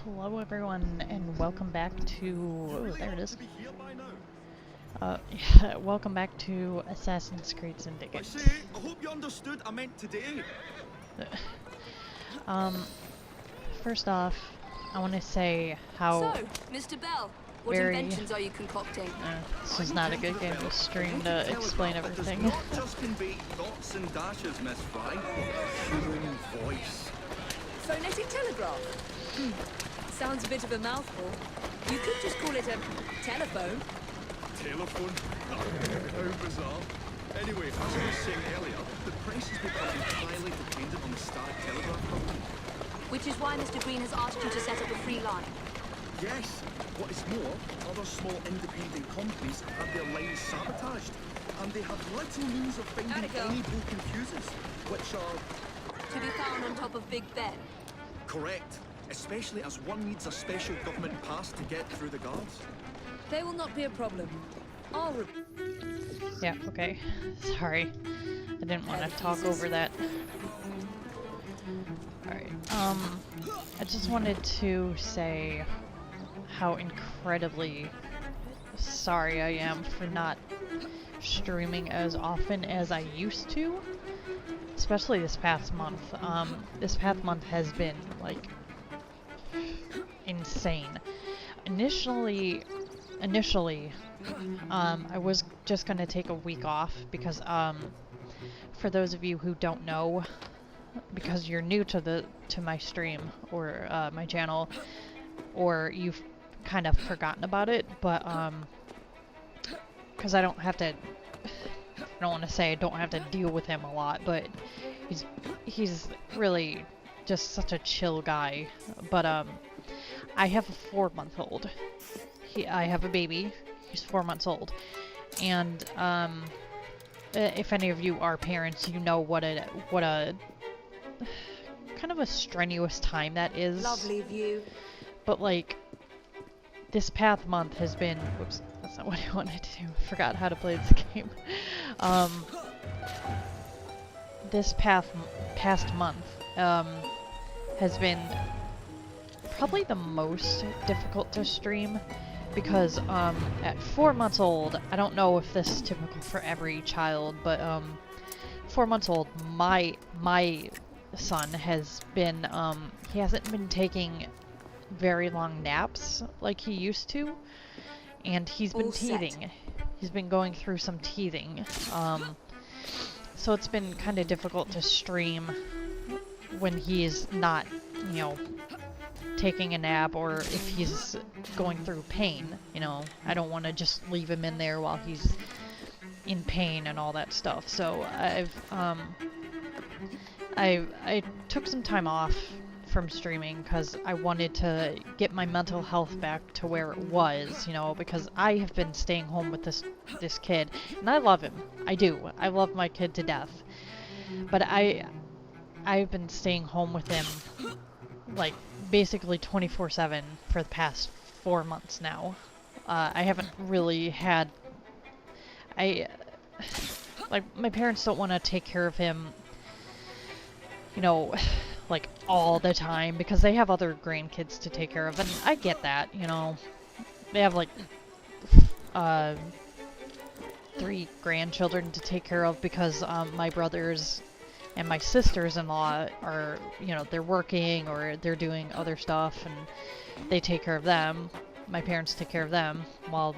Hello everyone and welcome back to... Oh, there it is. Yeah, welcome back to Assassin's Creed Syndicate. I say, I hope you understood I meant today. First off, I want to say how So, Mr. Bell, what very... inventions are you concocting? this is not a good game to stream to explain everything. Not just convey dots and dashes, Miss Fry. Human voice. Phonetic telegraph? Sounds a bit of a mouthful. You could just call it a telephone. Telephone? How bizarre. Anyway, as I was saying earlier, the press has become entirely dependent on the Static Telegraph Company. Which is why Mr. Green has asked you to set up a free line. Yes, what is more, other small independent companies have their lines sabotaged, and they have little means of finding How'd it go? any broken fuses, which are... To be found on top of Big Ben. correct, especially as one needs a special government pass to get through the guards. They will not be a problem. Yeah, okay. Sorry. I didn't want to talk over that. Alright, I just wanted to say how incredibly sorry I am for not streaming as often as I used to. Especially this past month. This past month has been, like, insane. Initially, I was just gonna take a week off because, for those of you who don't know, because you're new to my stream or my channel, or you've kind of forgotten about it, but because I don't want to say I don't have to deal with him a lot, but he's really just such a chill guy. But I have a 4-month-old. I have a baby. He's 4 months old, and if any of you are parents, you know what a kind of a strenuous time that is. Lovely view. But like, this past month has been... Whoops, that's not what I wanted to do. I forgot how to play this game. This past month has been probably the most difficult to stream because at 4 months old, I don't know if this is typical for every child, but 4 months old, my son has been, he hasn't been taking very long naps like he used to, and he's been teething. He's been going through some teething, so it's been kind of difficult to stream when he's not, you know, taking a nap, or if he's going through pain. You know, I don't want to just leave him in there while he's in pain and all that stuff. So I took some time off from streaming because I wanted to get my mental health back to where it was, you know, because I have been staying home with this kid, and I love him. I do. I love my kid to death. But I've been staying home with him like basically 24/7 for the past 4 months now. I haven't really had... like, my parents don't want to take care of him, you know, like, all the time, because they have other grandkids to take care of, and I get that, you know. They have, like, 3 grandchildren to take care of because my brothers and my sisters-in-law are, you know, they're working or they're doing other stuff, and they take care of them. My parents take care of them while,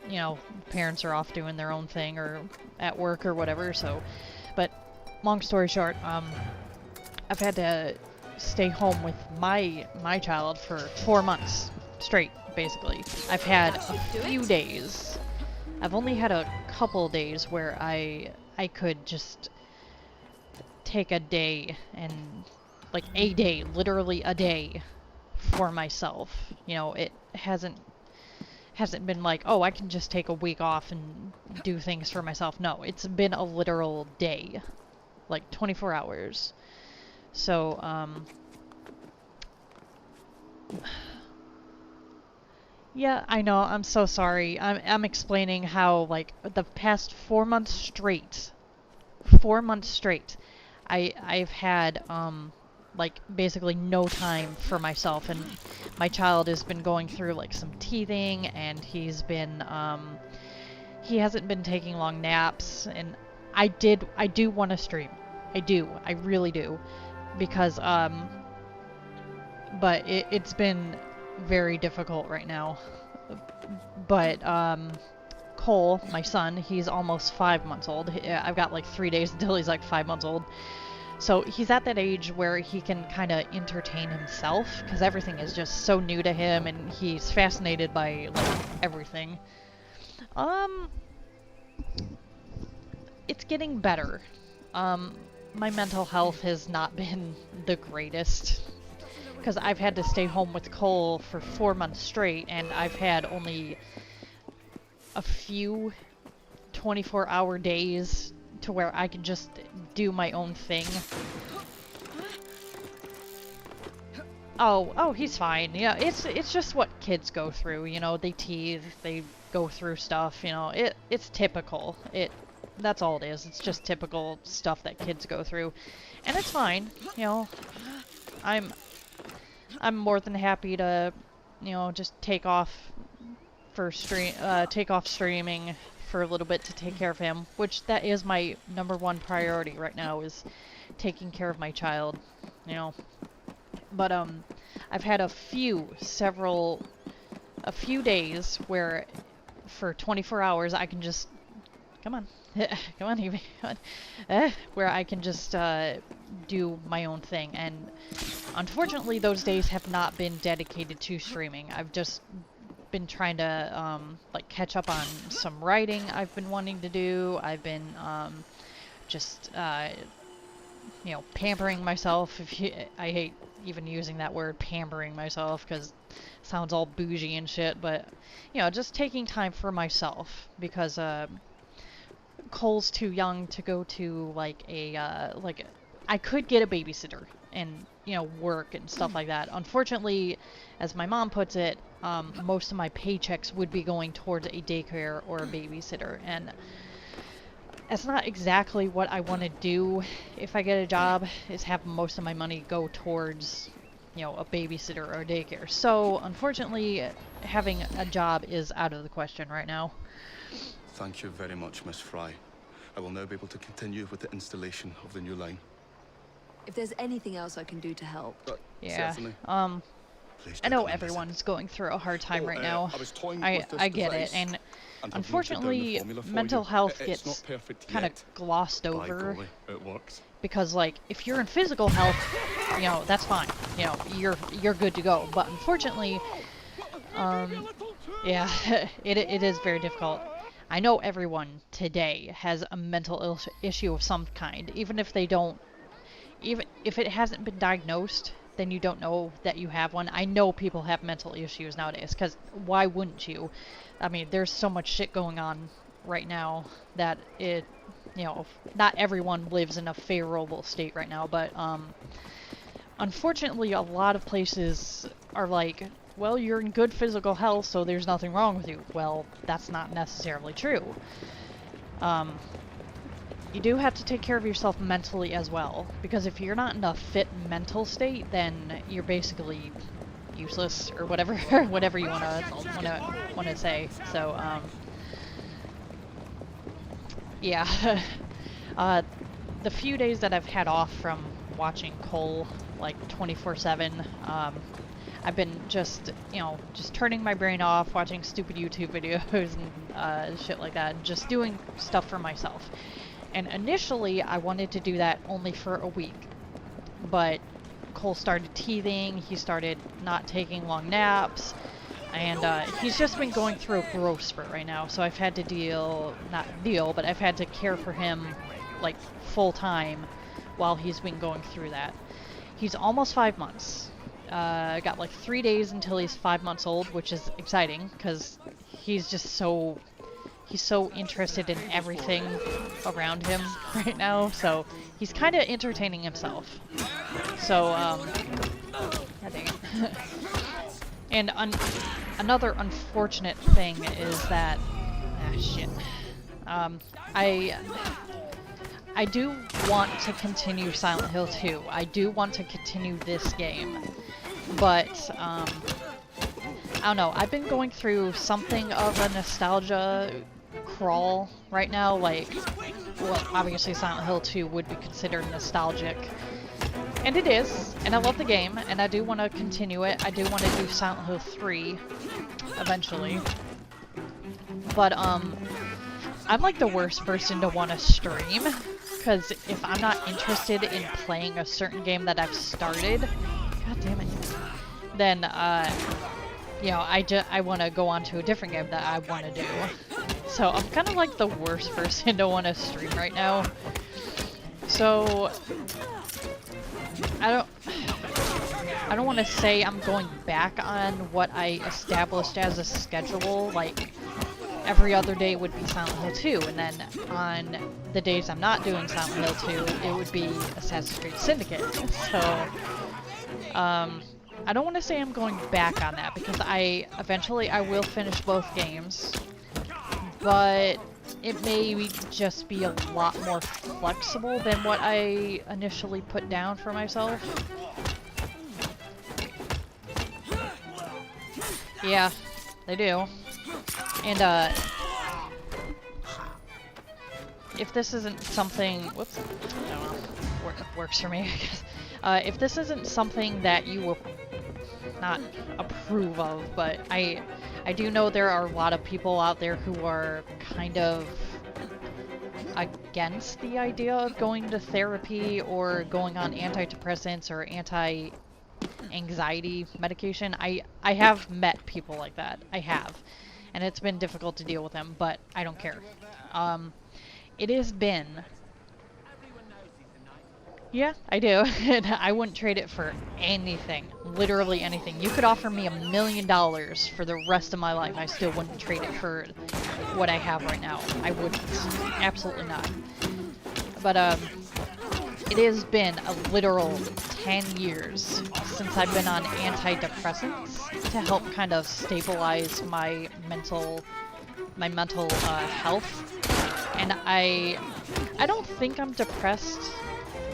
you know, parents are off doing their own thing or at work or whatever. So, but long story short, I've had to stay home with my child for 4 months straight, basically. I've had a few days. I've only had a couple days where I could just take a day, and like a day, literally a day for myself. You know, it hasn't been like, oh, I can just take a week off and do things for myself. No, it's been a literal day, like 24 hours. So, yeah, I know, I'm so sorry. I'm explaining how, like, the past 4 months straight, 4 months straight, I've had, like basically no time for myself, and my child has been going through like some teething, and he hasn't been taking long naps, and I do want to stream. I really do, because but it's been very difficult right now. But Cole, my son, he's almost 5 months old. I've got like 3 days until he's like 5 months old. So he's at that age where he can kind of entertain himself, because everything is just so new to him, and he's fascinated by like everything. It's getting better. My mental health has not been the greatest, because I've had to stay home with Cole for 4 months straight, and I've had only a few 24-hour days to where I can just do my own thing. Oh, he's fine. Yeah, it's just what kids go through, you know. They tease, they go through stuff, you know. It's typical. That's all it is. It's just typical stuff that kids go through. And it's fine, you know. I'm more than happy to, you know, just take off streaming for a little bit to take care of him, which that is my #1 priority right now, is taking care of my child, you know. But I've had a few days where for 24 hours I can just come on come on, Evie, come on. Where I can just do my own thing, and unfortunately those days have not been dedicated to streaming. I've just been trying to like catch up on some writing I've been wanting to do. I've been just you know, pampering myself. I hate even using that word, pampering myself, because it sounds all bougie and shit, but you know, just taking time for myself, because Cole's too young to go to like I could get a babysitter and, you know, work and stuff like that. Unfortunately, as my mom puts it, most of my paychecks would be going towards a daycare or a babysitter, and that's not exactly what I want to do if I get a job, is have most of my money go towards, you know, a babysitter or a daycare. So unfortunately, having a job is out of the question right now. Thank you very much, Miss Fry. I will now be able to continue with the installation of the new line. If there's anything else I can do to help. Yeah. Certainly. Please I do know come and visit. everyone's going through a hard time right Oh, now. I was toying I with this get it, device and and have noted down the unfortunately, formula for mental you. health It's gets not perfect kind of yet. glossed By over, golly, it works. because like if you're in physical health, you know, that's fine. You know, you're good to go. But unfortunately, yeah, it is very difficult. I know everyone today has a mental issue of some kind, even if they don't, even if it hasn't been diagnosed, then you don't know that you have one. I know people have mental issues nowadays, because why wouldn't you? I mean, there's so much shit going on right now that it, you know, not everyone lives in a favorable state right now, but unfortunately a lot of places are like, well, you're in good physical health, so there's nothing wrong with you. Well, that's not necessarily true. You do have to take care of yourself mentally as well, because if you're not in a fit mental state, then you're basically useless, or whatever whatever you wanna say. So yeah. The few days that I've had off from watching Cole like 24/7, I've been just, you know, just turning my brain off, watching stupid YouTube videos and shit like that, and just doing stuff for myself. And initially, I wanted to do that only for a week, but Cole started teething, he started not taking long naps, and he's just been going through a growth spurt right now, so I've had to but I've had to care for him, like, full time while he's been going through that. He's almost 5 months. Got like 3 days until he's 5 months old, which is exciting, because he's just so interested in everything around him right now, so he's kind of entertaining himself. So, God dang it. And another unfortunate I do want to continue Silent Hill 2. I do want to continue this game. But, I don't know. I've been going through something of a nostalgia crawl right now. Like, well, obviously Silent Hill 2 would be considered nostalgic. And it is. And I love the game. And I do want to continue it. I do want to do Silent Hill 3 eventually. But, I'm like the worst person to want to stream. Because if I'm not interested in playing a certain game that I've started, god damn it, then, you know, I want to go on to a different game that I want to do. So I'm kind of like the worst person to want to stream right now. So I don't want to say I'm going back on what I established as a schedule, like every other day would be Silent Hill 2, and then on the days I'm not doing Silent Hill 2, it would be Assassin's Creed Syndicate. So, I don't want to say I'm going back on that, because eventually I will finish both games, but it may just be a lot more flexible than what I initially put down for myself. Yeah, they do. And, if this isn't something, whoops, I don't know, works for me, I guess. If this isn't something that you will not approve of, but I do know there are a lot of people out there who are kind of against the idea of going to therapy or going on antidepressants or anti-anxiety medication. I have met people like that. I have. And it's been difficult to deal with them, but I don't care. It has been... Yeah, I do. And I wouldn't trade it for anything. Literally anything. You could offer me $1 million for the rest of my life. I still wouldn't trade it for what I have right now. I wouldn't. Absolutely not. But, it has been a literal 10 years since I've been on antidepressants to help kind of stabilize my mental health. And I don't think I'm depressed.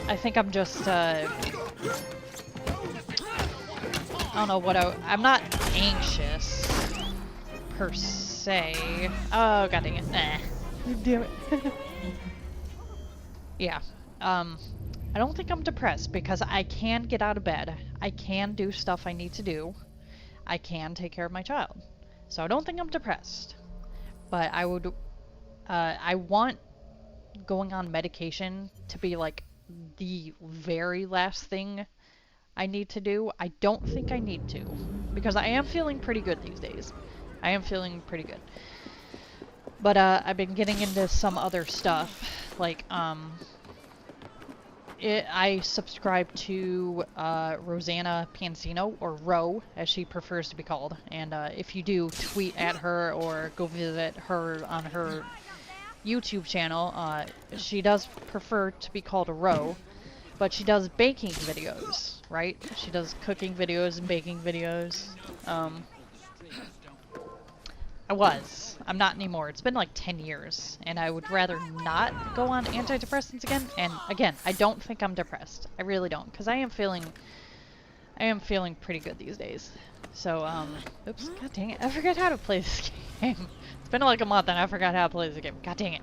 I think I'm just, I don't know what I'm not anxious, per se. Oh, god dang it. Nah. Damn it. Yeah. I don't think I'm depressed because I can get out of bed. I can do stuff I need to do. I can take care of my child. So I don't think I'm depressed. But I want going on medication to be like the very last thing I need to do. I don't think I need to, because I am feeling pretty good these days. I am feeling pretty good. But I've been getting into some other stuff, like I subscribe to Rosanna Pansino, or Ro, as she prefers to be called. And if you do tweet at her or go visit her on her YouTube channel, she does prefer to be called a Ro, but she does baking videos, right? She does cooking videos and baking videos. I'm not anymore. It's been like 10 years, and I would rather not go on antidepressants again. And again, I don't think I'm depressed. I really don't, because I am feeling pretty good these days. So, oops, god dang it, I forgot how to play this game. It's been like a month and I forgot how to play this game. God dang it.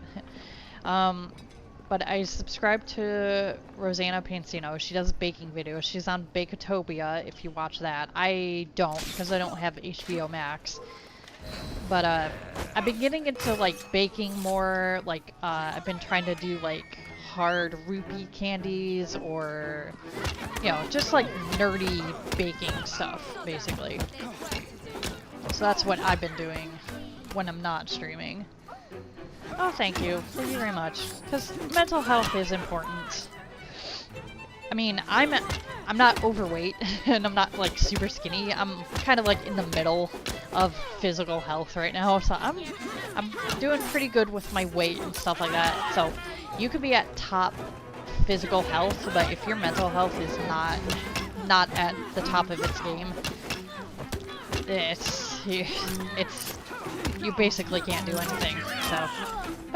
But I subscribe to Rosanna Pansino. She does baking videos. She's on Baketopia, if you watch that. I don't, because I don't have HBO Max. But, I've been getting into, like, baking more. Like, I've been trying to do, like, hard rupee candies, or, you know, just, like, nerdy baking stuff, basically. So that's what I've been doing when I'm not streaming. Oh, thank you. Thank you very much. Because mental health is important. I mean, I'm not overweight, and I'm not, like, super skinny. I'm kind of, like, in the middle of physical health right now, so I'm doing pretty good with my weight and stuff like that. So, you could be at top physical health, but if your mental health is not at the top of its game, you basically can't do anything. So,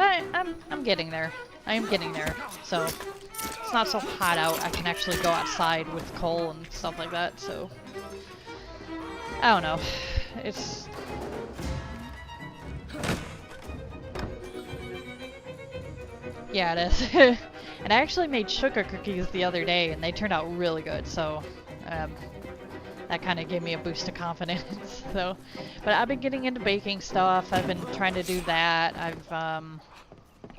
But I'm getting there. I am getting there. So it's not so hot out. I can actually go outside with Cole and stuff like that. So I don't know. It's yeah, it is. And I actually made sugar cookies the other day, and they turned out really good. So that kind of gave me a boost of confidence. So, but I've been getting into baking stuff. I've been trying to do that. I've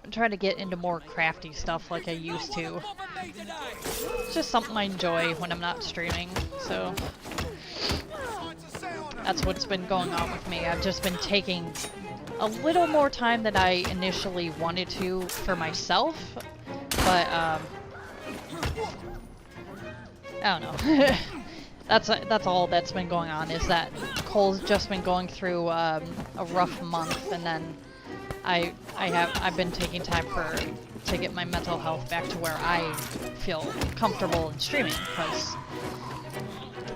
been trying to get into more crafty stuff like I used to. It's just something I enjoy when I'm not streaming. So that's what's been going on with me. I've just been taking a little more time than I initially wanted to for myself, but I don't know. That's all that's been going on, is that Cole's just been going through a rough month, and then I've been taking time to get my mental health back to where I feel comfortable in streaming, because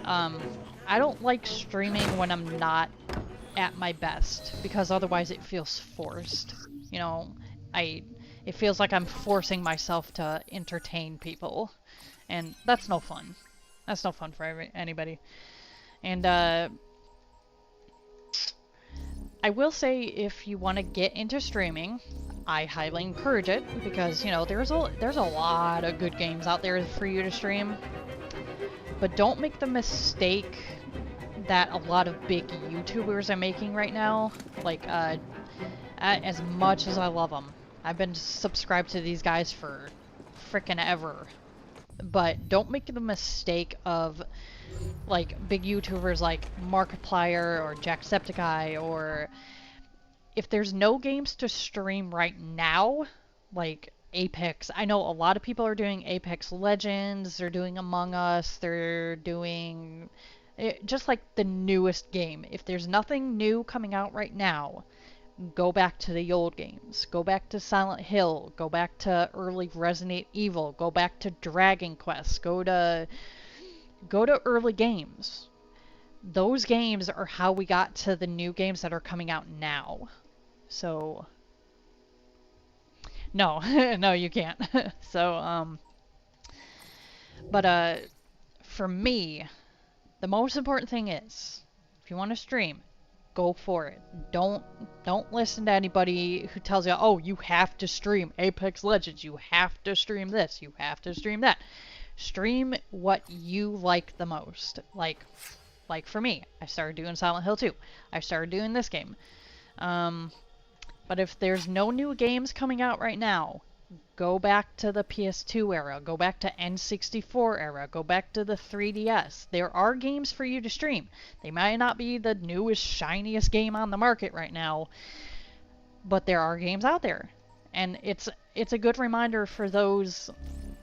I don't like streaming when I'm not at my best, because otherwise it feels forced. You know, it feels like I'm forcing myself to entertain people, and that's no fun. That's no fun for anybody. And I will say, if you want to get into streaming, I highly encourage it, because, you know, there's a lot of good games out there for you to stream. But don't make the mistake that a lot of big YouTubers are making right now. Like, as much as I love them, I've been subscribed to these guys for frickin' ever. But don't make the mistake of, like, big YouTubers like Markiplier or Jacksepticeye, or if there's no games to stream right now, like Apex. I know a lot of people are doing Apex Legends, they're doing Among Us, they're doing just like the newest game. If there's nothing new coming out right now, go back to the old games. Go back to Silent Hill, go back to early Resident Evil, go back to Dragon Quest, go to early games. Those games are how we got to the new games that are coming out now. So no, no, you can't. So but for me, the most important thing is, if you want to stream, go for it. Don't listen to anybody who tells you, oh, you have to stream Apex Legends, you have to stream this, you have to stream that. Stream what you like the most. Like for me, I started doing Silent Hill 2. I started doing this game. But if there's no new games coming out right now, go back to the PS2 era, go back to N64 era, go back to the 3DS. There are games for you to stream. They might not be the newest, shiniest game on the market right now, but there are games out there. And it's a good reminder for those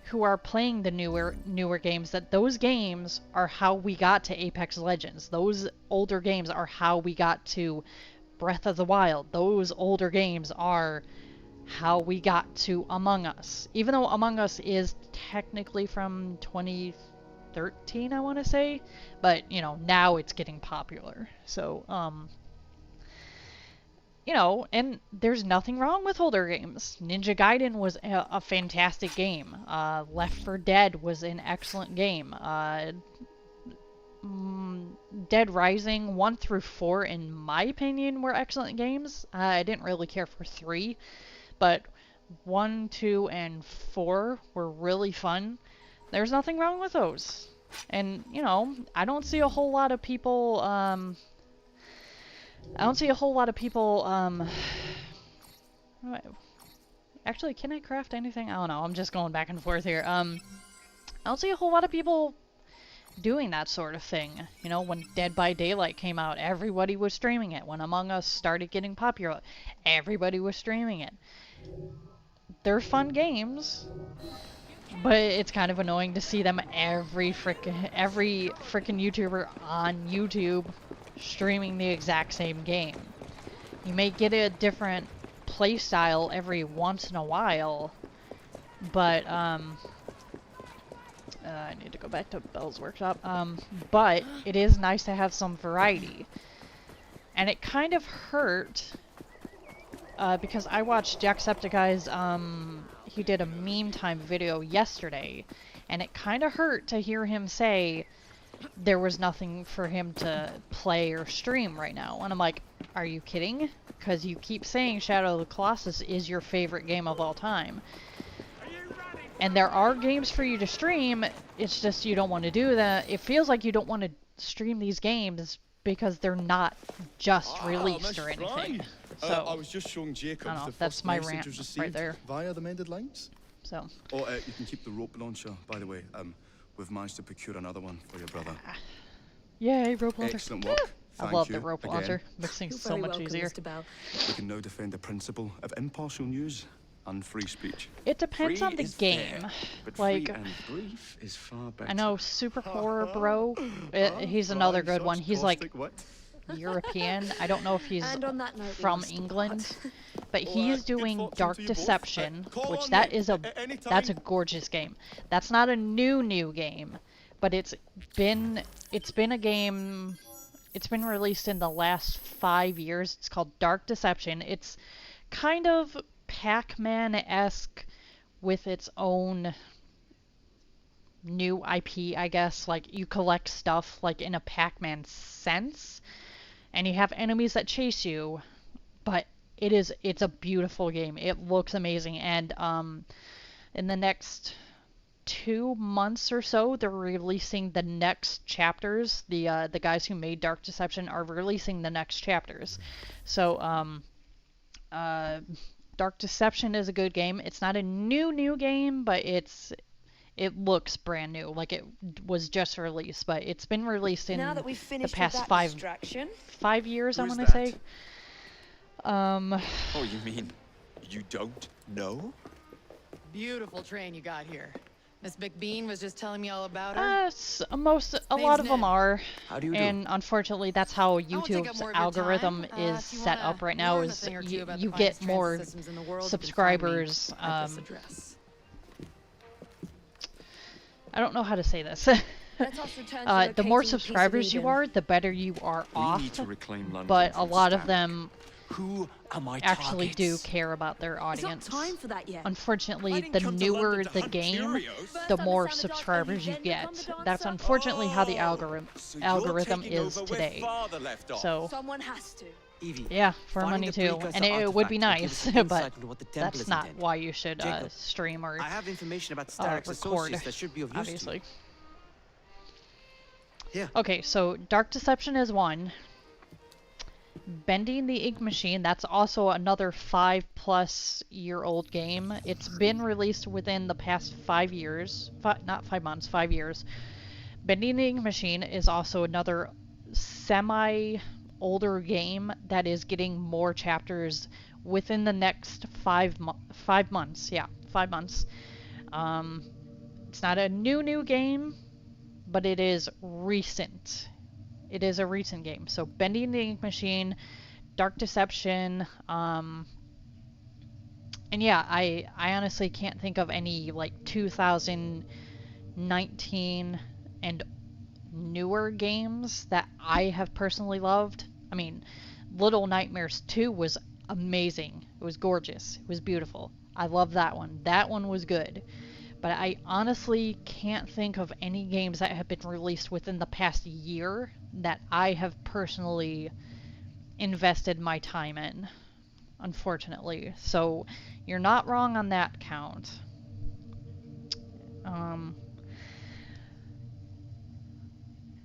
who are playing the newer games that those games are how we got to Apex Legends. Those older games are how we got to Breath of the Wild. Those older games are how we got to Among Us. Even though Among Us is technically from 2013, I want to say, but, you know, now it's getting popular. So, you know, and there's nothing wrong with older games. Ninja Gaiden was a fantastic game. Left 4 Dead was an excellent game. Dead Rising 1 through 4, in my opinion, were excellent games. I didn't really care for 3, but 1, 2, and 4 were really fun. There's nothing wrong with those. And, you know, I don't see a whole lot of people, actually, can I craft anything? I don't know, I'm just going back and forth here. I don't see a whole lot of people doing that sort of thing. You know, when Dead by Daylight came out, everybody was streaming it. When Among Us started getting popular, everybody was streaming it. They're fun games, but it's kind of annoying to see them every frickin' YouTuber on YouTube streaming the exact same game. You may get a different play style every once in a while, but I need to go back to Bell's Workshop. But it is nice to have some variety. And it kind of hurt because I watched Jacksepticeye's, he did a meme time video yesterday, and it kind of hurt to hear him say there was nothing for him to play or stream right now. And I'm like, are you kidding? Because you keep saying Shadow of the Colossus is your favorite game of all time. And there are games for you to stream, it's just you don't want to do that. It feels like you don't want to stream these games because they're not just released or anything. So, I was just showing Jacob I don't know, the that's first my messages rant received right there. via the mended lines. So. Oh, you can keep the rope launcher, by the way. We've managed to procure another one for your brother. Yay, rope launcher. Excellent work. I Thank love you the rope again. launcher. Makes things You're so very much welcome, easier. Mr. Bell. We can now defend the principle of impartial news and free speech. It depends Free on the is game. fair, but Like, free and brief is far better. I know Super Core Bro, he's another good one. He's like What? European. I don't know if he's And on that note, we from must England, depart. but he's good doing fortune Dark to you both. Deception, Call which on that me is anytime. that's a gorgeous game. That's not a new game, but it's been a game. It's been released in the last 5 years. It's called Dark Deception. It's kind of Pac-Man-esque with its own new IP, I guess. Like, you collect stuff like in a Pac-Man sense, and you have enemies that chase you, but it's a beautiful game. It looks amazing, and in the next 2 months or so, they're releasing the next chapters. The guys who made Dark Deception are releasing the next chapters. So Dark Deception is a good game. It's not a new game, but it looks brand new, like it was just released, but it's been released in Now that we've the finished with past that 5 distraction, 5 years, I Who is want to that? say. Oh, you mean you don't know? Beautiful train you got here. Miss McBean was just telling me all about her. A Name's lot of them Ned. are, How do you and unfortunately, that's how I won't take up YouTube's more of your algorithm time. is If you set wanna up right now. learn a Is thing or two about the you finest get more transit systems in the world, you can find me subscribers. at this address. I don't know how to say this. let us return to The more locating the piece of subscribers you Eden. are, the better you are We off. need to reclaim London But a from lot of Stanley. them Who are my actually do targets? care about their It's not audience. time for that yet. Unfortunately, I didn't the come to newer London to the hunt game, curios. the First more understand the dance, subscribers only you then get. become the That's dancer. unfortunately how the Oh, so you're algorithm taking is over where today. Father left off. So Someone has to. Evie, yeah, for finding money the too, precursor and it would be artifact will give nice, us an but insight into what the temple that's is not intended. why you should Jacob, stream or I have information about Starrick's record, associates that should be of use obviously. to you. Here. Okay, so Dark Deception is one. Bending the Ink Machine, that's also another 5+ year old game. It's been released within the past 5 years. Not 5 months, 5 years. Bending the Ink Machine is also another semi-older game that is getting more chapters within the next 5 months. Yeah, 5 months. It's not a new game, but it is recent. It is a recent game. So Bending the Ink Machine, Dark Deception, and yeah, I honestly can't think of any like 2019 and newer games that I have personally loved. I mean, Little Nightmares 2 was amazing. It was gorgeous. It was beautiful. I love that one. That one was good. But I honestly can't think of any games that have been released within the past year that I have personally invested my time in, unfortunately. So you're not wrong on that count.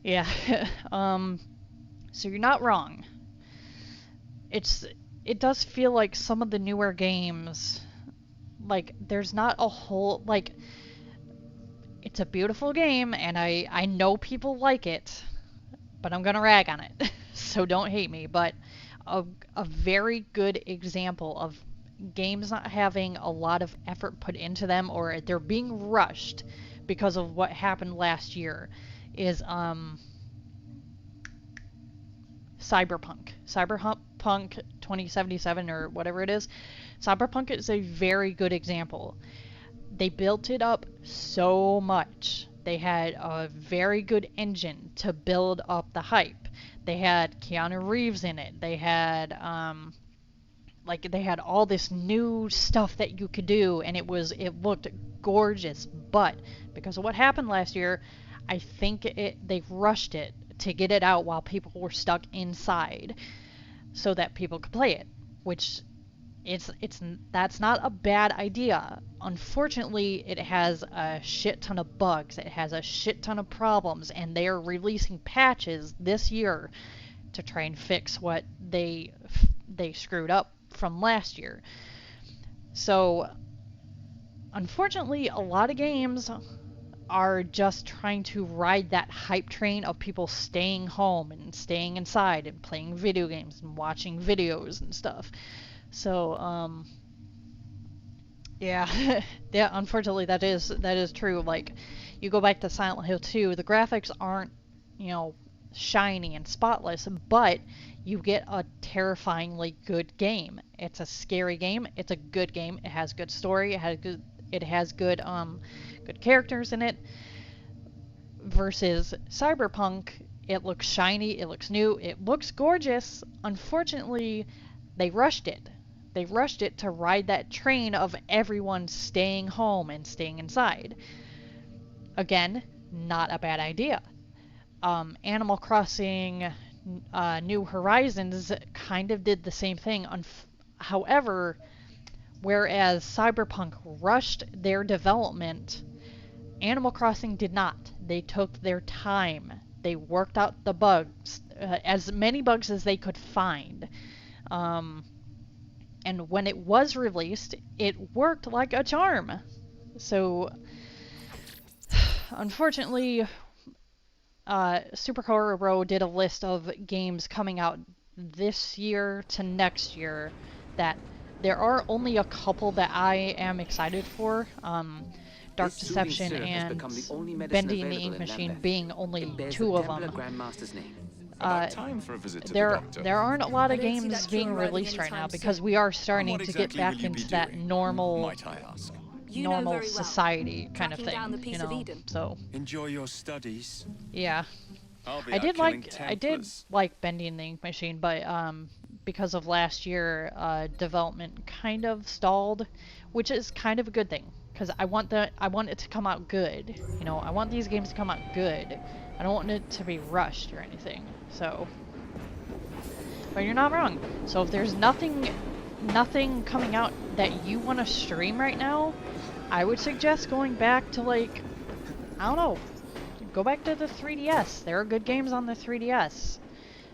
Yeah. So you're not wrong. It does feel like some of the newer games, like there's not a whole, like, it's a beautiful game and I know people like it, but I'm gonna rag on it. So don't hate me, but a very good example of games not having a lot of effort put into them, or they're being rushed because of what happened last year, is Cyberpunk 2077 or whatever it is. Cyberpunk is a very good example. They built it up so much. They had a very good engine to build up the hype. They had Keanu Reeves in it. They had Like they had all this new stuff that you could do, and it looked gorgeous. But because of what happened last year, I think they rushed it to get it out while people were stuck inside, so that people could play it, which it's that's not a bad idea. Unfortunately, it has a shit ton of bugs. It has a shit ton of problems, and they are releasing patches this year to try and fix what they screwed up from last year. So, unfortunately, a lot of games are just trying to ride that hype train of people staying home and staying inside and playing video games and watching videos and stuff. So, yeah, yeah. Unfortunately, that is true. Like, you go back to Silent Hill 2, the graphics aren't, you know, shiny and spotless, but you get a terrifyingly good game. It's a scary game. It's a good game. It has good story. It has good characters in it. Versus Cyberpunk, it looks shiny. It looks new. It looks gorgeous. Unfortunately, they rushed it. They rushed it to ride that train of everyone staying home and staying inside. Again, not a bad idea. Animal Crossing New Horizons kind of did the same thing. However, whereas Cyberpunk rushed their development, Animal Crossing did not. They took their time. They worked out the bugs, as many bugs as they could find. And when it was released, it worked like a charm. So, unfortunately, Super Horror Row did a list of games coming out this year to next year that there are only a couple that I am excited for. Dark This soothing Deception syrup has and become the only medicine Bending the available Ink in Machine Lambeth. being only It bears two the of Templar them. Grandmaster's name. About time for a visit to the There doctor. aren't a lot of I don't see games that being cure arriving released right now anytime because soon. we are And starting what to exactly get back will you be into that doing, normal might I ask? You know normal very well. society kind of Tracking thing, down the piece you of know. Eden. So Enjoy your studies. yeah, I'll be I out did killing Templars. Bending the Ink Machine, but because of last year, development kind of stalled, which is kind of a good thing because I want it to come out good. You know, I want these games to come out good. I don't want it to be rushed or anything. So, but you're not wrong. So if there's nothing coming out that you want to stream right now, I would suggest going back to, like, I don't know, go back to the 3DS. There are good games on the 3DS.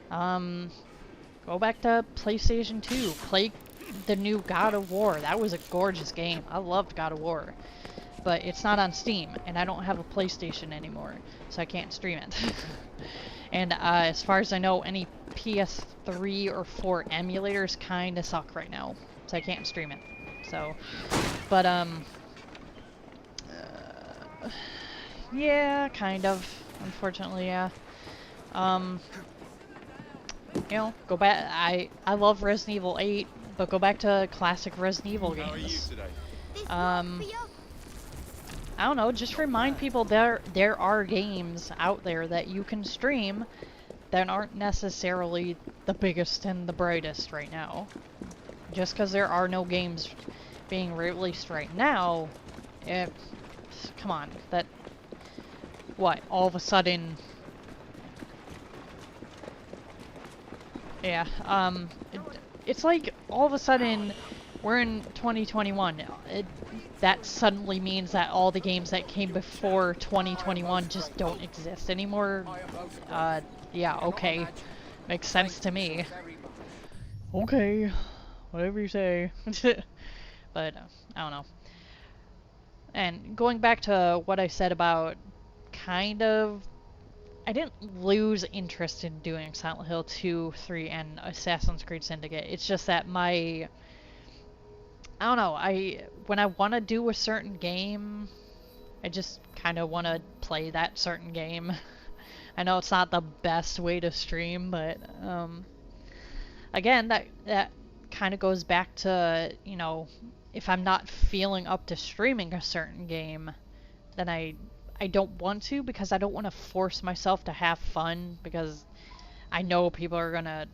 Go back to PlayStation 2. Play the new God of War. That was a gorgeous game. I loved God of War. But it's not on Steam, and I don't have a PlayStation anymore, so I can't stream it. And as far as I know, any PS3 or 4 emulators kind of suck right now, so I can't stream it. So, but yeah, kind of. Unfortunately, yeah. You know, go back. I love Resident Evil 8, but go back to classic Resident Evil games. How are you today? I don't know, just remind people there are games out there that you can stream that aren't necessarily the biggest and the brightest right now. Just because there are no games being released right now, come on, what, all of a sudden, yeah, it's like all of a sudden we're in 2021. That suddenly means that all the games that came before 2021 just don't exist anymore. Yeah, okay. Makes sense to me. Okay, whatever you say. But, I don't know. And going back to what I said about I didn't lose interest in doing Silent Hill 2, 3, and Assassin's Creed Syndicate. It's just that I don't know, when I want to do a certain game, I just kind of want to play that certain game. I know it's not the best way to stream, but again, that kind of goes back to, you know, if I'm not feeling up to streaming a certain game, then I don't want to, because I don't want to force myself to have fun, because I know people are gonna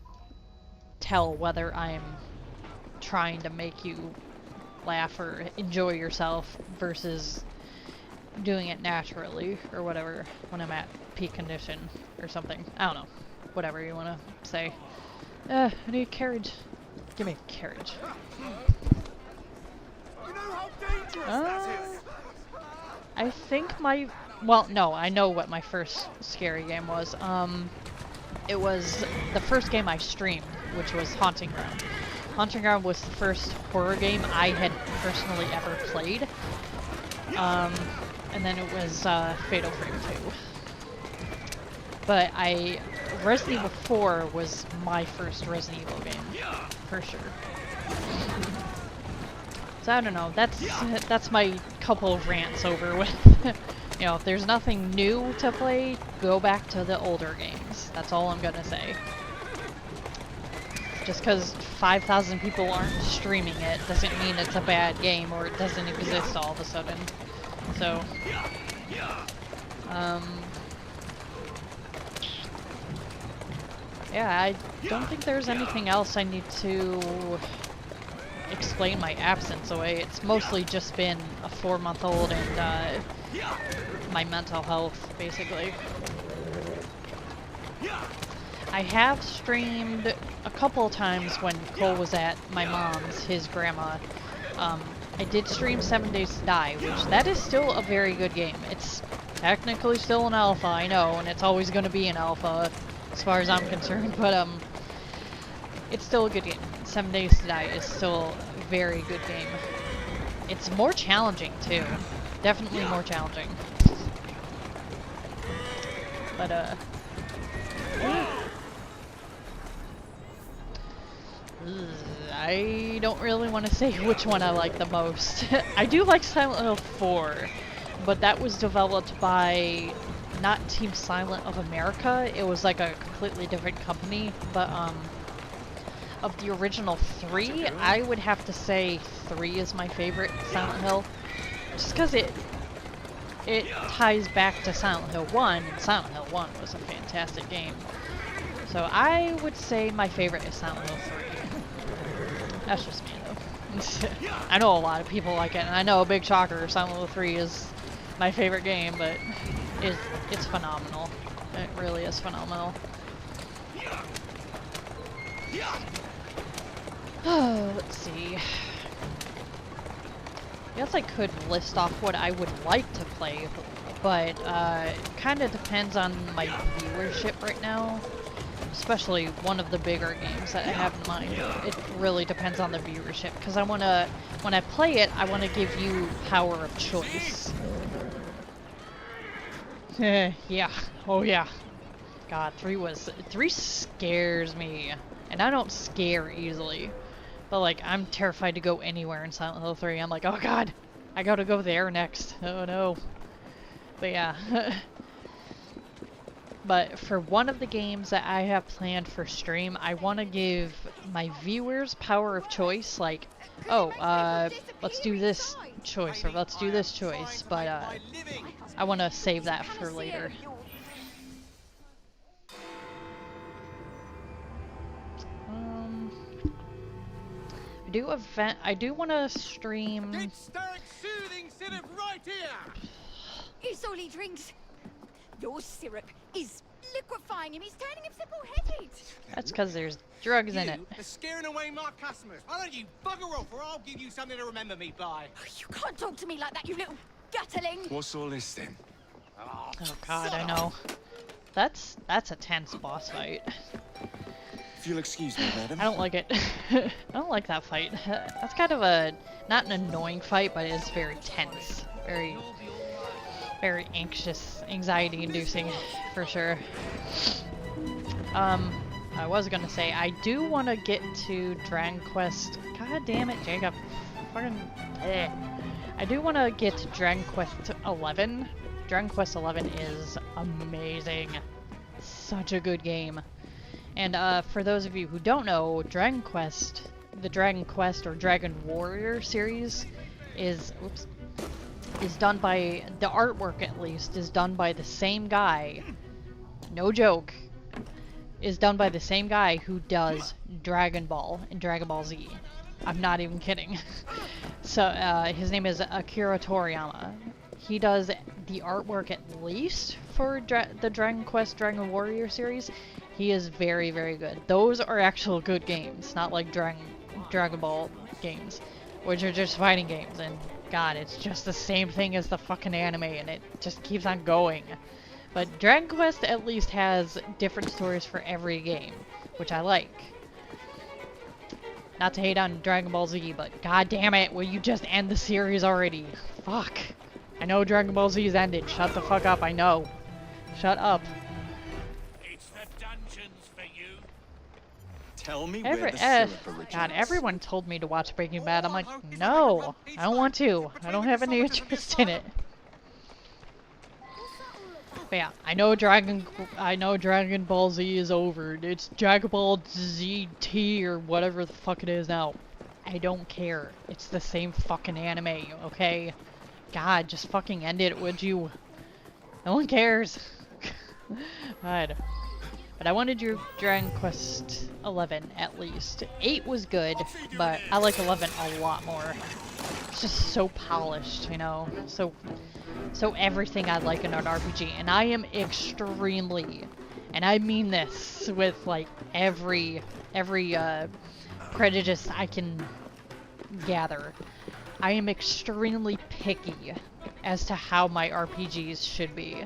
tell whether I'm trying to make you laugh or enjoy yourself versus doing it naturally or whatever when I'm at peak condition or something. I don't know. Whatever you want to say. I need a carriage. Give me a carriage. You know how dangerous that is. I think well, no, I know what my first scary game was. It was the first game I streamed, which was Haunting Ground. Haunting Ground was the first horror game I had personally ever played. And then it was Fatal Frame 2. But Resident Evil 4 was my first Resident Evil game, for sure. So I don't know, that's my couple of rants over with. You know, if there's nothing new to play, go back to the older games. That's all I'm gonna say. Just because 5,000 people aren't streaming it doesn't mean it's a bad game or it doesn't exist all of a sudden. So, yeah, I don't think there's anything else I need to explain my absence away. It's mostly just been a 4-month-old and my mental health, basically. I have streamed a couple of times when Cole was at my mom's, his grandma. I did stream 7 Days to Die, which that is still a very good game. It's technically still an alpha, I know, and it's always going to be an alpha as far as I'm concerned, but it's still a good game. 7 Days to Die is still a very good game. It's more challenging too. Definitely more challenging. But I don't really want to say which one I like the most. I do like Silent Hill 4, but that was developed by not Team Silent of America. It was like a completely different company, but of the original 3, I would have to say 3 is my favorite Silent Hill, just because it ties back to Silent Hill 1, and Silent Hill 1 was a fantastic game. So I would say my favorite is Silent Hill 3. That's just me, though. I know a lot of people like it, and I know, a big shocker, Silent Hill 3 is my favorite game, but it's phenomenal. It really is phenomenal. Oh, let's see. I guess I could list off what I would like to play, but it kind of depends on my viewership right now. Especially one of the bigger games that I have in mind. It really depends on the viewership, because I want to, when I play it, I want to give you power of choice. Yeah. Oh yeah. God, 3 scares me. And I don't scare easily. But like, I'm terrified to go anywhere in Silent Hill 3. I'm like, oh god, I gotta go there next. Oh no. But yeah. But for one of the games that I have planned for stream, I want to give my viewers power of choice, like, oh, let's do this choice, or let's do this choice, but I want to save that for later. I do want to stream... It's all he drinks. Your syrup is liquefying him. He's turning him simple-headed. That's because there's drugs in it. You're scaring away my customers. Why don't you bugger off, or I'll give you something to remember me by. You can't talk to me like that, you little gutterling. What's all this then? Oh god, I know. That's a tense boss fight. If you'll excuse me, madam. I don't like it. I don't like that fight. That's kind of a, not an annoying fight, but it's very tense. Very anxious, anxiety-inducing, for sure. I was gonna say, I do want to get to Dragon Quest. God damn it, Jacob. Fucking. I do want to get to Dragon Quest 11. Dragon Quest 11 is amazing. Such a good game. And for those of you who don't know, Dragon Quest, the Dragon Quest or Dragon Warrior series is done by, the artwork at least, is done by the same guy, no joke, is done by the same guy who does Dragon Ball and Dragon Ball Z. I'm not even kidding. So his name is Akira Toriyama. He does the artwork at least for the Dragon Quest Dragon Warrior series. He is very, very good. Those are actual good games, not like Dragon Ball games, which are just fighting games. And God, it's just the same thing as the fucking anime, and it just keeps on going. But Dragon Quest at least has different stories for every game, which I like. Not to hate on Dragon Ball Z, but god damn it, will you just end the series already? Fuck. I know Dragon Ball Z's ended. Shut the fuck up, I know. Shut up. It's the dungeons for you. Tell me where the syrup originates. God, everyone told me to watch Breaking Bad. I'm like, no, I don't want to. I don't have any interest in it. But yeah, I know Dragon Ball Z is over. It's Dragon Ball ZT or whatever the fuck it is now. I don't care. It's the same fucking anime, okay? God, just fucking end it, would you? No one cares. God. But I wanted your Dragon Quest 11 at least. 8 was good, but I like 11 a lot more. It's just so polished, you know? So everything I like in an RPG, and I am extremely, and I mean this with like every prejudice I can gather, I am extremely picky as to how my RPGs should be.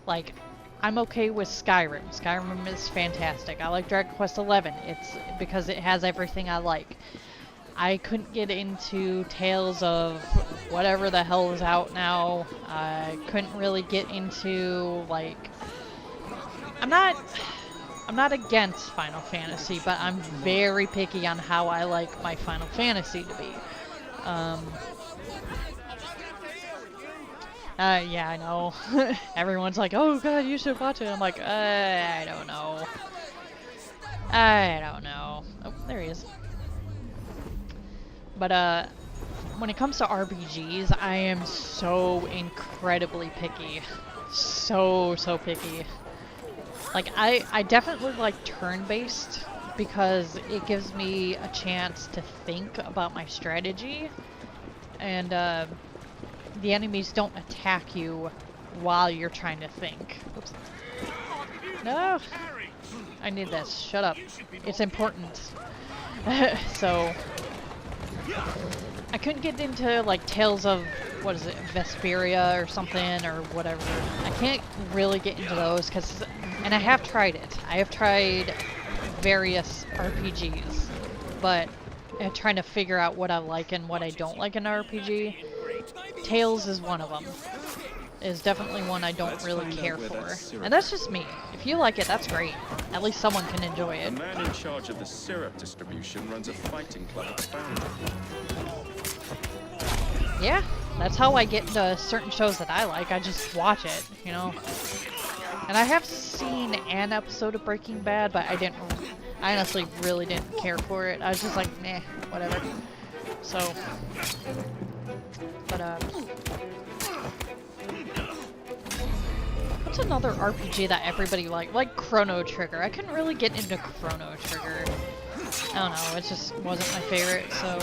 Like, I'm okay with Skyrim. Skyrim is fantastic. I like Dragon Quest 11. It's because it has everything I like. I couldn't get into Tales of whatever the hell is out now. I couldn't really get into, like... I'm not against Final Fantasy, but I'm very picky on how I like my Final Fantasy to be. Yeah, I know. Everyone's like, oh god, you should watch it. I'm like, I don't know. I don't know. Oh, there he is. But, when it comes to RPGs, I am so incredibly picky. So picky. Like, I definitely like turn-based because it gives me a chance to think about my strategy. And, the enemies don't attack you while you're trying to think. Oops. No! I need this. Shut up. It's important. So... I couldn't get into, like, Tales of, what is it, Vesperia or something, or whatever. I can't really get into those, because, and I have tried it. I have tried various RPGs, but I'm trying to figure out what I like and what I don't like in an RPG. Tales is one of them. Is definitely one I don't really care for. And that's just me. If you like it, that's great. At least someone can enjoy The it. man in charge of the syrup distribution runs a fighting club at the foundry. Yeah, that's how I get into certain shows that I like. I just watch it, you know. And I have seen an episode of Breaking Bad, but I honestly really didn't care for it. I was just like, meh, whatever. So, but what's another RPG that everybody like Chrono Trigger? I couldn't really get into Chrono Trigger. I don't know, it just wasn't my favorite, so...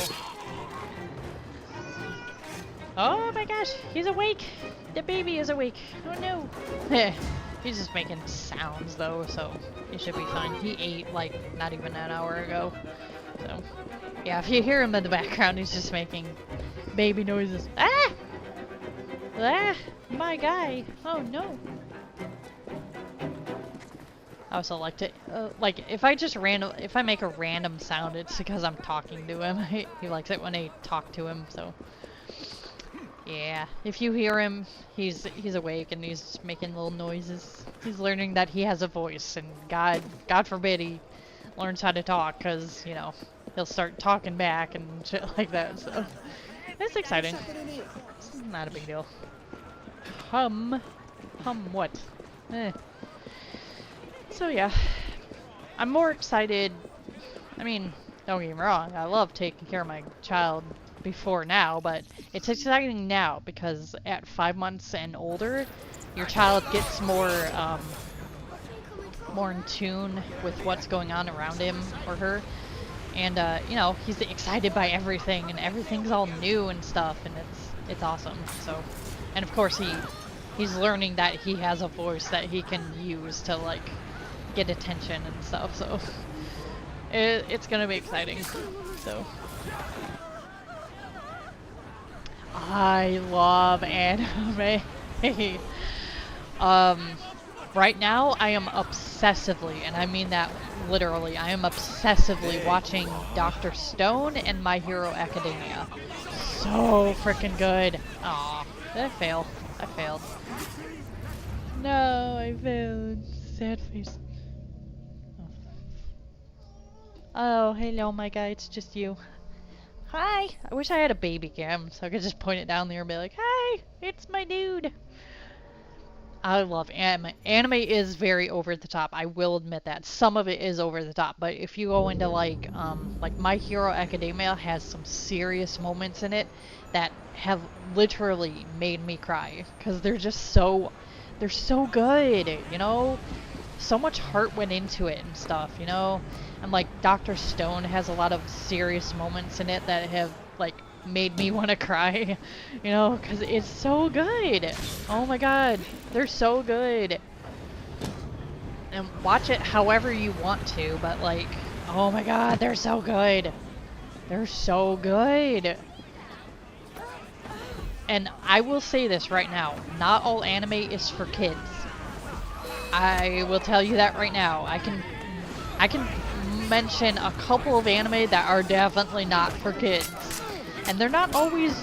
Oh my gosh, he's awake! The baby is awake! Oh no! He's just making sounds though, so he should be fine. He ate, like, not even an hour ago. So, yeah, if you hear him in the background, he's just making baby noises. Ah! Ah! My guy! Oh no! I also like to, like, if I make a random sound, it's because I'm talking to him. He likes it when I talk to him, so... Yeah, if you hear him, he's awake and he's making little noises. He's learning that he has a voice, and God forbid he learns how to talk, because, you know, he'll start talking back and shit like that, so... It's exciting. It's not a big deal. Hum what? So yeah, I'm more excited. I mean, don't get me wrong, I love taking care of my child before now, but it's exciting now because at 5 months and older, your child gets more in tune with what's going on around him or her. And you know, he's excited by everything, and everything's all new and stuff, and it's awesome. So, and of course he's learning that he has a voice that he can use to like get attention and stuff. So it's gonna be exciting. So I love anime. Right now I am obsessively, and I mean that literally, I am obsessively watching Dr. Stone and My Hero Academia. So freaking good. Aw, did I fail? I failed. No, I failed. Sad face. Oh, hello, my guy. It's just you. Hi. I wish I had a baby cam so I could just point it down there and be like, "Hi, it's my dude." I love anime. Anime is very over the top. I will admit that. Some of it is over the top, but if you go into like My Hero Academia has some serious moments in it that have literally made me cry because they're so good, you know? So much heart went into it and stuff, you know? And like Dr. Stone has a lot of serious moments in it that have like made me want to cry, you know, because it's so good. Oh my god, they're so good. And watch it however you want to, but like, oh my god, they're so good. They're so good. And I will say this right now, not all anime is for kids. I will tell you that right now. I can mention a couple of anime that are definitely not for kids. And they're not always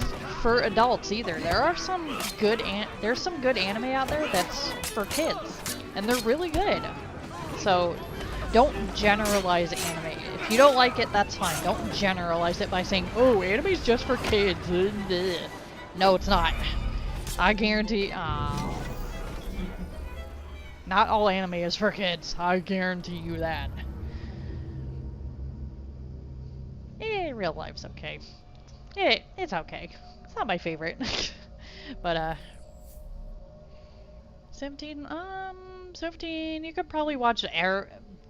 for adults either. There are some good there's some good anime out there that's for kids, and they're really good. So don't generalize anime. If you don't like it, that's fine. Don't generalize it by saying, "Oh, anime's just for kids." No, it's not. I guarantee. Not all anime is for kids. I guarantee you that. Real life's okay. It's okay. It's not my favorite. But 17, 17, you could probably watch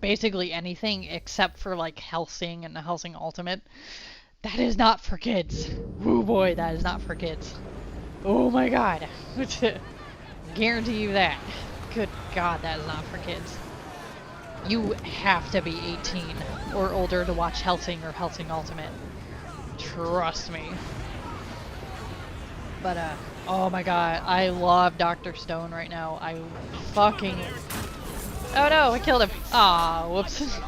basically anything except for like Hellsing and the Hellsing Ultimate. That is not for kids. Woo boy, that is not for kids. Oh my god. Guarantee you that. Good god, that is not for kids. You have to be 18 or older to watch Hellsing or Hellsing Ultimate. Trust me. But oh my god, I love Dr. Stone right now. I fucking... Oh no, I killed him. Aw, whoops.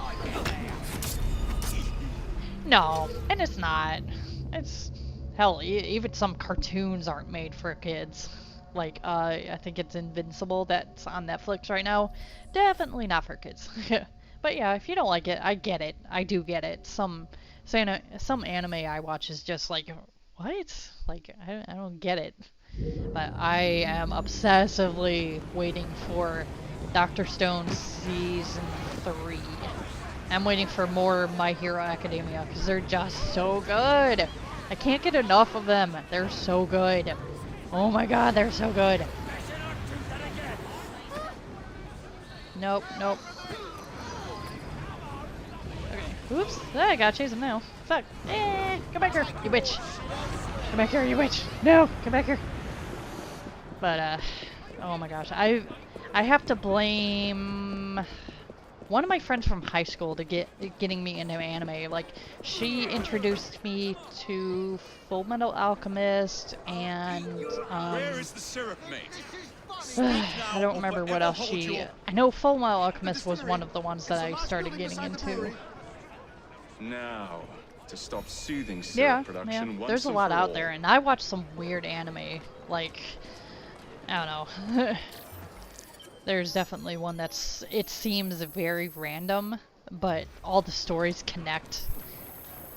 No, and it's not. It's... Hell, even some cartoons aren't made for kids. Like, I think it's Invincible that's on Netflix right now. Definitely not for kids. But yeah, if you don't like it, I get it. I do get it. Some anime I watch is just like, what? Like, I don't get it. But I am obsessively waiting for Dr. Stone Season 3. I'm waiting for more My Hero Academia because they're just so good. I can't get enough of them. They're so good. Oh my god, they're so good. Nope, nope. Okay, oops. I gotta chase him now. Fuck. Come back here, you witch. Come back here, you witch. No, come back here. But, oh my gosh. I have to blame one of my friends from high school to getting me into anime. Like, she introduced me to Full Metal Alchemist and Where is the syrup, mate? I don't remember what else she... I know Full Metal Alchemist was one of the ones that I started getting into. Now, to stop soothing syrup Yeah, production once there's a and lot for out all. there, and I watch some weird anime. Like, I don't know. There's definitely one that's... It seems very random, but all the stories connect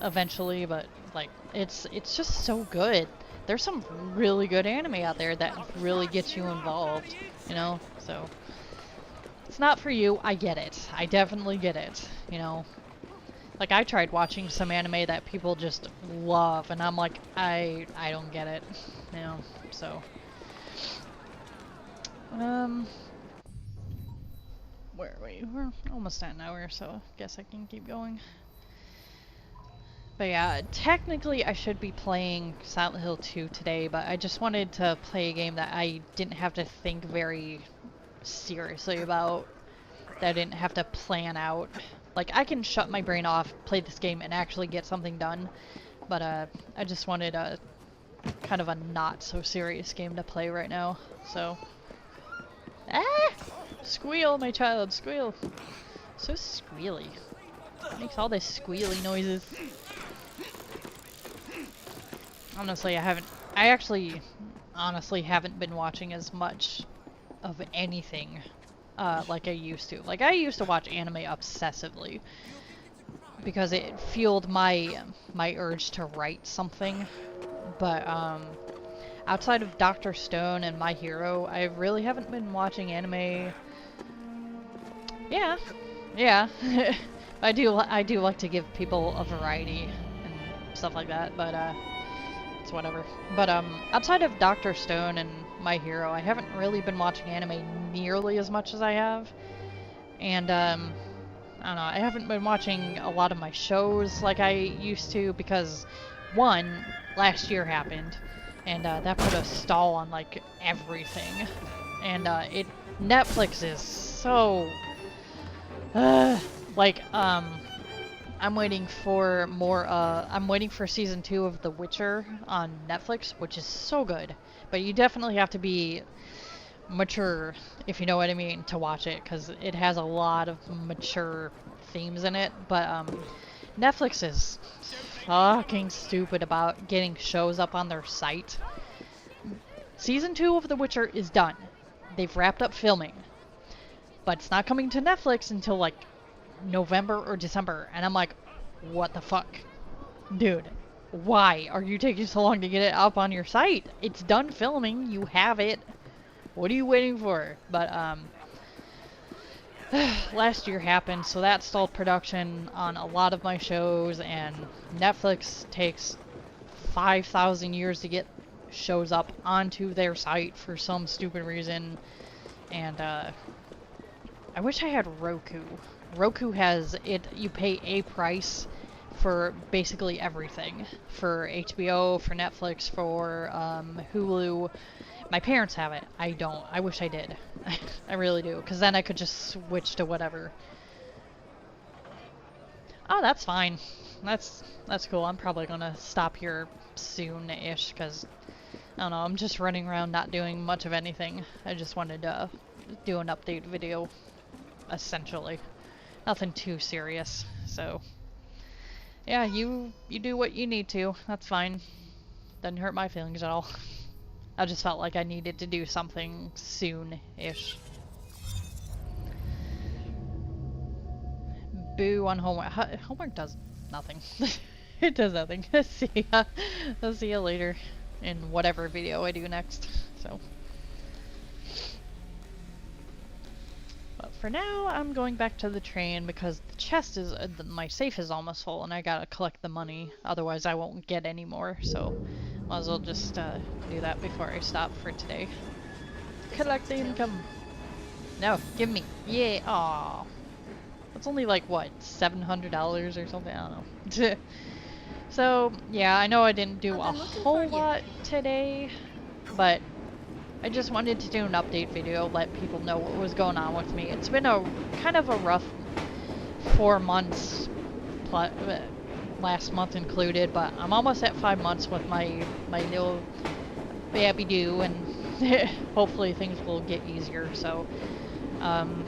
eventually, but like it's just so good. There's some really good anime out there that really gets you involved, you know? So it's not for you. I get it. I definitely get it, you know? Like, I tried watching some anime that people just love, and I'm like, I don't get it, you know? So where are we? We're almost at an hour, so I guess I can keep going. But yeah, technically I should be playing Silent Hill 2 today, but I just wanted to play a game that I didn't have to think very seriously about, that I didn't have to plan out. Like, I can shut my brain off, play this game, and actually get something done, but I just wanted a kind of a not so serious game to play right now, so. Ah! Squeal, my child, squeal. So squealy. Makes all this squealy noises. Honestly, I actually honestly haven't been watching as much of anything like I used to. Like, I used to watch anime obsessively because it fueled my urge to write something. But outside of Dr. Stone and My Hero, I really haven't been watching anime. Yeah, yeah. I do like to give people a variety and stuff like that, but it's whatever. But outside of Dr. Stone and My Hero, I haven't really been watching anime nearly as much as I have. And I don't know, I haven't been watching a lot of my shows like I used to because one, last year happened, and that put a stall on like everything. And Netflix is so like I'm waiting for more I'm waiting for season 2 of The Witcher on Netflix, which is so good. But you definitely have to be mature, if you know what I mean, to watch it, because it has a lot of mature themes in it. But Netflix is fucking stupid about getting shows up on their site. Season 2 of The Witcher is done. They've wrapped up filming. But it's not coming to Netflix until like November or December, and I'm like, what the fuck? Dude, why are you taking so long to get it up on your site? It's done filming, you have it. What are you waiting for? But last year happened, so that stalled production on a lot of my shows, and Netflix takes 5,000 years to get shows up onto their site for some stupid reason. And I wish I had Roku. Roku has it, you pay a price for basically everything. For HBO, for Netflix, for Hulu. My parents have it. I don't. I wish I did. I really do. Because then I could just switch to whatever. Oh, that's fine. That's cool. I'm probably gonna stop here soon-ish, because, I don't know, I'm just running around not doing much of anything. I just wanted to do an update video, essentially. Nothing too serious, so. Yeah, you do what you need to. That's fine. Doesn't hurt my feelings at all. I just felt like I needed to do something soon-ish. Boo on homework. Homework does nothing. It does nothing. See ya. I'll see you later in whatever video I do next. So. But for now, I'm going back to the train because the chest is, my safe is almost full and I gotta collect the money. Otherwise I won't get any more, so might as well just do that before I stop for today. Collect the income. No, give me. Yeah, aw. That's only like, what, $700 or something? I don't know. So, yeah, I know I didn't do a whole lot today, but I just wanted to do an update video, let people know what was going on with me. It's been a kind of a rough 4 months, last month included, but I'm almost at 5 months with my little baby do, and hopefully things will get easier. So, I'm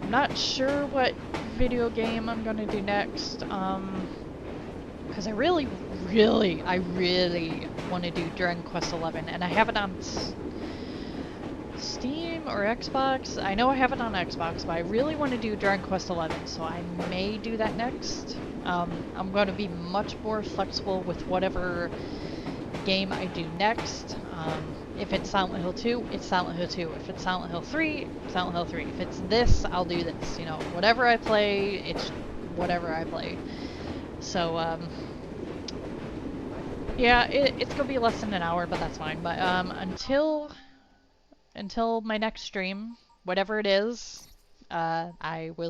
not sure what video game I'm gonna do next, because I really want to do Dragon Quest XI, and I have it on Steam or Xbox. I know I have it on Xbox, but I really want to do Dragon Quest XI, so I may do that next. I'm going to be much more flexible with whatever game I do next. If it's Silent Hill 2, it's Silent Hill 2. If it's Silent Hill 3, Silent Hill 3. If it's this, I'll do this. You know, whatever I play, it's whatever I play. So, yeah, it's gonna be less than an hour, but that's fine. But until my next stream, whatever it is, I will